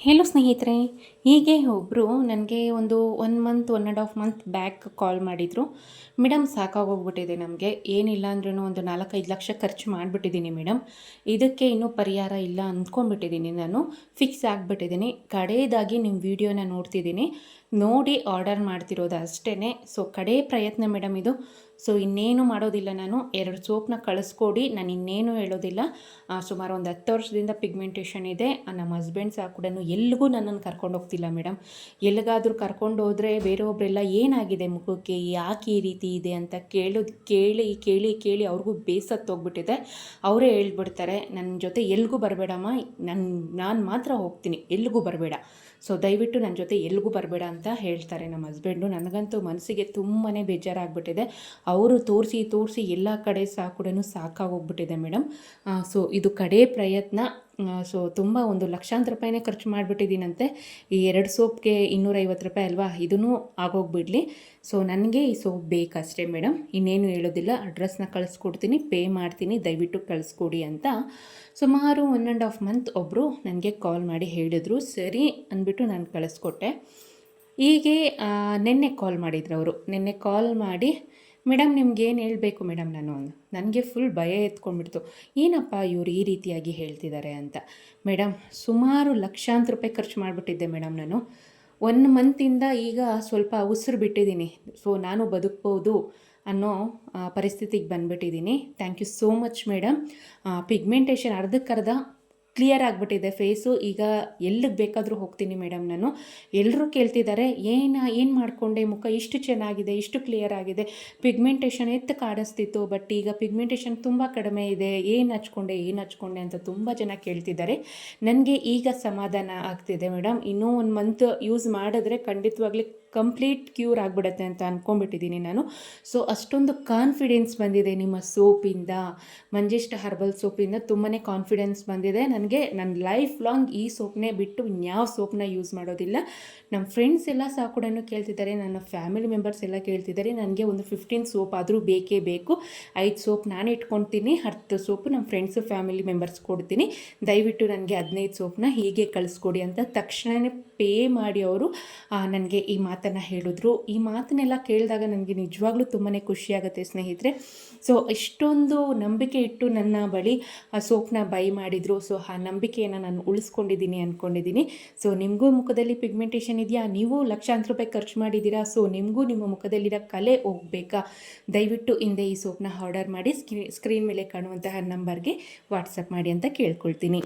Hello ಸ್ನೇಹಿತರೆ, ಹೀಗೆ ಒಬ್ಬರು ನನಗೆ ಒಂದು 1 ಮಂತ್ 1.5 ಮಂತ್ ಬ್ಯಾಕ್ ಕಾಲ್ ಮಾಡಿದರು. ಮೇಡಮ್ ಸಾಕಾಗೋಗ್ಬಿಟ್ಟಿದೆ ನಮಗೆ, ಏನಿಲ್ಲ ಅಂದ್ರೂ ಒಂದು 4-5 ಲಕ್ಷ ಖರ್ಚು ಮಾಡಿಬಿಟ್ಟಿದ್ದೀನಿ ಮೇಡಮ್, ಇದಕ್ಕೆ ಇನ್ನೂ ಪರಿಹಾರ ಇಲ್ಲ ಅಂದ್ಕೊಂಡ್ಬಿಟ್ಟಿದ್ದೀನಿ, ನಾನು ಫಿಕ್ಸ್ ಆಗಿಬಿಟ್ಟಿದ್ದೀನಿ. ಕಡೆಯದಾಗಿ ನಿಮ್ಮ ವಿಡಿಯೋನ ನೋಡ್ತಿದ್ದೀನಿ, ನೋಡಿ ಆರ್ಡರ್ ಮಾಡ್ತಿರೋದು ಅಷ್ಟೇ. ಸೊ ಕಡೆ ಪ್ರಯತ್ನ ಮೇಡಮ್ ಇದು. ಸೊ ಇನ್ನೇನು ಮಾಡೋದಿಲ್ಲ, ನಾನು 2 ಸೋಪ್ನ ಕಳಿಸ್ಕೊಡಿ, ನಾನು ಇನ್ನೇನು ಹೇಳೋದಿಲ್ಲ. ಸುಮಾರು ಒಂದು 10 ವರ್ಷದಿಂದ ಪಿಗ್ಮೆಂಟೇಷನ್ ಇದೆ. ನಮ್ಮ ಹಸ್ಬೆಂಡ್ ಸಹ ಕೂಡ ಎಲ್ಲಿಗೂ ನನ್ನನ್ನು ಕರ್ಕೊಂಡು ಹೋಗ್ತಿಲ್ಲ ಮೇಡಮ್. ಎಲ್ಲಿಗಾದರೂ ಕರ್ಕೊಂಡು ಹೋದರೆ ಬೇರೆಯೊಬ್ಬರೆಲ್ಲ ಏನಾಗಿದೆ ಮುಖಕ್ಕೆ, ಯಾಕೆ ಈ ರೀತಿ ಇದೆ ಅಂತ ಕೇಳಿ ಕೇಳಿ ಕೇಳಿ ಅವ್ರಿಗೂ ಬೇಸತ್ತೋಗ್ಬಿಟ್ಟಿದೆ. ಅವರೇ ಹೇಳ್ಬಿಡ್ತಾರೆ, ನನ್ನ ಜೊತೆ ಎಲ್ಲಿಗೂ ಬರಬೇಡಮ್ಮ, ನಾನು ಮಾತ್ರ ಹೋಗ್ತೀನಿ, ಎಲ್ಲಿಗೂ ಬರಬೇಡ, ಸೊ ದಯವಿಟ್ಟು ನನ್ನ ಜೊತೆ ಎಲ್ಲಿಗೂ ಬರಬೇಡ ಅಂತ ಹೇಳ್ತಾರೆ ನಮ್ಮ ಹಸ್ಬೆಂಡು. ನನಗಂತೂ ಮನಸ್ಸಿಗೆ ತುಂಬಾ ಬೇಜಾರಾಗ್ಬಿಟ್ಟಿದೆ. ಅವರು ತೋರಿಸಿ ಎಲ್ಲ ಕಡೆ ಸಹ ಕೂಡ ಸಾಕಾಗೋಗ್ಬಿಟ್ಟಿದೆ ಮೇಡಮ್. ಸೊ ಇದು ಕಡೆ ಪ್ರಯತ್ನ. ಸೊ ತುಂಬ ಒಂದು ಲಕ್ಷಾಂತರ ರೂಪಾಯಿನೇ ಖರ್ಚು ಮಾಡಿಬಿಟ್ಟಿದ್ದೀನಂತೆ. ಈ 2 ಸೋಪ್ಗೆ 250 ರೂಪಾಯಿ ಅಲ್ವಾ, ಇದೂ ಆಗೋಗ್ಬಿಡಲಿ. ಸೊ ನನಗೆ ಈ ಸೋಪ್ ಬೇಕಷ್ಟೇ ಮೇಡಮ್, ಇನ್ನೇನು ಹೇಳೋದಿಲ್ಲ. ಅಡ್ರೆಸ್ನ ಕಳಿಸ್ಕೊಡ್ತೀನಿ, ಪೇ ಮಾಡ್ತೀನಿ, ದಯವಿಟ್ಟು ಕಳಿಸ್ಕೊಡಿ ಅಂತ ಸುಮಾರು 1.5 ಮಂತ್ ಒಬ್ಬರು ನನಗೆ ಕಾಲ್ ಮಾಡಿ ಹೇಳಿದರು. ಸರಿ ಅಂದ್ಬಿಟ್ಟು ನಾನು ಕಳಿಸ್ಕೊಟ್ಟೆ. ಹೀಗೆ ನಿನ್ನೆ ಕಾಲ್ ಮಾಡಿದ್ರು ಅವರು. ನಿನ್ನೆ ಕಾಲ್ ಮಾಡಿ, ಮೇಡಮ್ ನಿಮ್ಗೇನು ಹೇಳಬೇಕು ಮೇಡಮ್ ನನಗೆ ಫುಲ್ ಭಯ ಎತ್ಕೊಂಡ್ಬಿಡ್ತು. ಏನಪ್ಪ ಇವರು ಈ ರೀತಿಯಾಗಿ ಹೇಳ್ತಿದ್ದಾರೆ ಅಂತ. ಮೇಡಮ್ ಸುಮಾರು ಲಕ್ಷಾಂತರ ರೂಪಾಯಿ ಖರ್ಚು ಮಾಡಿಬಿಟ್ಟಿದ್ದೆ ಮೇಡಮ್. ನಾನು 1 ಮಂತಿಂದ ಈಗ ಸ್ವಲ್ಪ ಉಸಿರು ಬಿಟ್ಟಿದ್ದೀನಿ. ಸೊ ನಾನು ಬದುಕ್ಬೋದು ಅನ್ನೋ ಪರಿಸ್ಥಿತಿಗೆ ಬಂದುಬಿಟ್ಟಿದ್ದೀನಿ. Thank you so much madam. Pigmentation ಅರ್ಧಕ್ಕರ್ಧ ಕ್ಲಿಯರ್ ಆಗಿಬಿಟ್ಟಿದೆ ಫೇಸು. ಈಗ ಎಲ್ಲಿಗೆ ಬೇಕಾದರೂ ಹೋಗ್ತೀನಿ ಮೇಡಮ್ ನಾನು. ಎಲ್ಲರೂ ಕೇಳ್ತಿದ್ದಾರೆ, ಏನು ಮಾಡಿಕೊಂಡೆ, ಮುಖ ಇಷ್ಟು ಚೆನ್ನಾಗಿದೆ, ಇಷ್ಟು ಕ್ಲಿಯರ್ ಆಗಿದೆ, ಪಿಗ್ಮೆಂಟೇಷನ್ ಕಾಣಿಸ್ತಿತ್ತು, ಬಟ್ ಈಗ ಪಿಗ್ಮೆಂಟೇಷನ್ ತುಂಬ ಕಡಿಮೆ ಇದೆ, ಏನು ಹಚ್ಕೊಂಡೆ ಅಂತ ತುಂಬ ಜನ ಕೇಳ್ತಿದ್ದಾರೆ. ನನಗೆ ಈಗ ಸಮಾಧಾನ ಆಗ್ತಿದೆ ಮೇಡಮ್. ಇನ್ನೂ 1 ಮಂತ್ ಯೂಸ್ ಮಾಡಿದ್ರೆ ಖಂಡಿತವಾಗ್ಲಿ ಕಂಪ್ಲೀಟ್ ಕ್ಯೂರ್ ಆಗಿಬಿಡುತ್ತೆ ಅಂತ ಅಂದ್ಕೊಂಡ್ಬಿಟ್ಟಿದ್ದೀನಿ ನಾನು. ಸೊ ಅಷ್ಟೊಂದು ಕಾನ್ಫಿಡೆನ್ಸ್ ಬಂದಿದೆ ನಿಮ್ಮ ಸೋಪಿಂದ, ಮಂಜೆಷ್ಟ ಹರ್ಬಲ್ ಸೋಪಿಂದ ತುಂಬಾ ಕಾನ್ಫಿಡೆನ್ಸ್ ಬಂದಿದೆ ನನಗೆ. ನನ್ನ ಲೈಫ್ ಲಾಂಗ್ ಈ ಸೋಪ್ನೇ ಬಿಟ್ಟು ಇನ್ಯಾವ ಸೋಪ್ನ ಯೂಸ್ ಮಾಡೋದಿಲ್ಲ. ನಮ್ಮ ಫ್ರೆಂಡ್ಸ್ ಎಲ್ಲ ಸಹ ಕೂಡ ಕೇಳ್ತಿದ್ದಾರೆ, ನನ್ನ ಫ್ಯಾಮಿಲಿ ಮೆಂಬರ್ಸ್ ಎಲ್ಲ ಕೇಳ್ತಿದ್ದಾರೆ, ನನಗೆ ಒಂದು 15 ಸೋಪ್ ಆದರೂ ಬೇಕೇ ಬೇಕು. 5 ಸೋಪ್ ನಾನು ಇಟ್ಕೊತೀನಿ, 10 ಸೋಪು ನಮ್ಮ ಫ್ರೆಂಡ್ಸು ಫ್ಯಾಮಿಲಿ ಮೆಂಬರ್ಸ್ ಕೊಡ್ತೀನಿ, ದಯವಿಟ್ಟು ನನಗೆ 15 ಸೋಪ್ನ ಹೀಗೆ ಕಳಿಸ್ಕೊಡಿ ಅಂತ ತಕ್ಷಣವೇ ಪೇ ಮಾಡಿ ಅವರು ನನಗೆ ಈ ಮಾತನ್ನು ಹೇಳಿದ್ರು. ಈ ಮಾತನ್ನೆಲ್ಲ ಕೇಳಿದಾಗ ನನಗೆ ನಿಜವಾಗ್ಲೂ ತುಂಬಾ ಖುಷಿಯಾಗುತ್ತೆ ಸ್ನೇಹಿತರೆ. ಸೊ ಇಷ್ಟೊಂದು ನಂಬಿಕೆ ಇಟ್ಟು ನನ್ನ ಬಳಿ ಆ ಸೋಪ್ನ ಬೈ ಮಾಡಿದರು. ಸೊ ಆ ನಂಬಿಕೆಯನ್ನು ನಾನು ಉಳಿಸ್ಕೊಂಡಿದ್ದೀನಿ ಅಂದ್ಕೊಂಡಿದ್ದೀನಿ. ಸೊ ನಿಮಗೂ ಮುಖದಲ್ಲಿ ಪಿಗ್ಮೆಂಟೇಷನ್ ಇದೆಯಾ, ನೀವು ಲಕ್ಷಾಂತರ ರೂಪಾಯಿ ಖರ್ಚು ಮಾಡಿದ್ದೀರಾ, ಸೊ ನಿಮಗೂ ನಿಮ್ಮ ಮುಖದಲ್ಲಿರೋ ಕಲೆ ಹೋಗಬೇಕಾ, ದಯವಿಟ್ಟು ಹಿಂದೆ ಈ ಸೋಪ್ನ ಆರ್ಡರ್ ಮಾಡಿ ಸ್ಕ್ರೀನ್ ಮೇಲೆ ಕಾಣುವಂತಹ ನಂಬರ್ಗೆ ವಾಟ್ಸಪ್ ಮಾಡಿ ಅಂತ ಕೇಳ್ಕೊಳ್ತೀನಿ.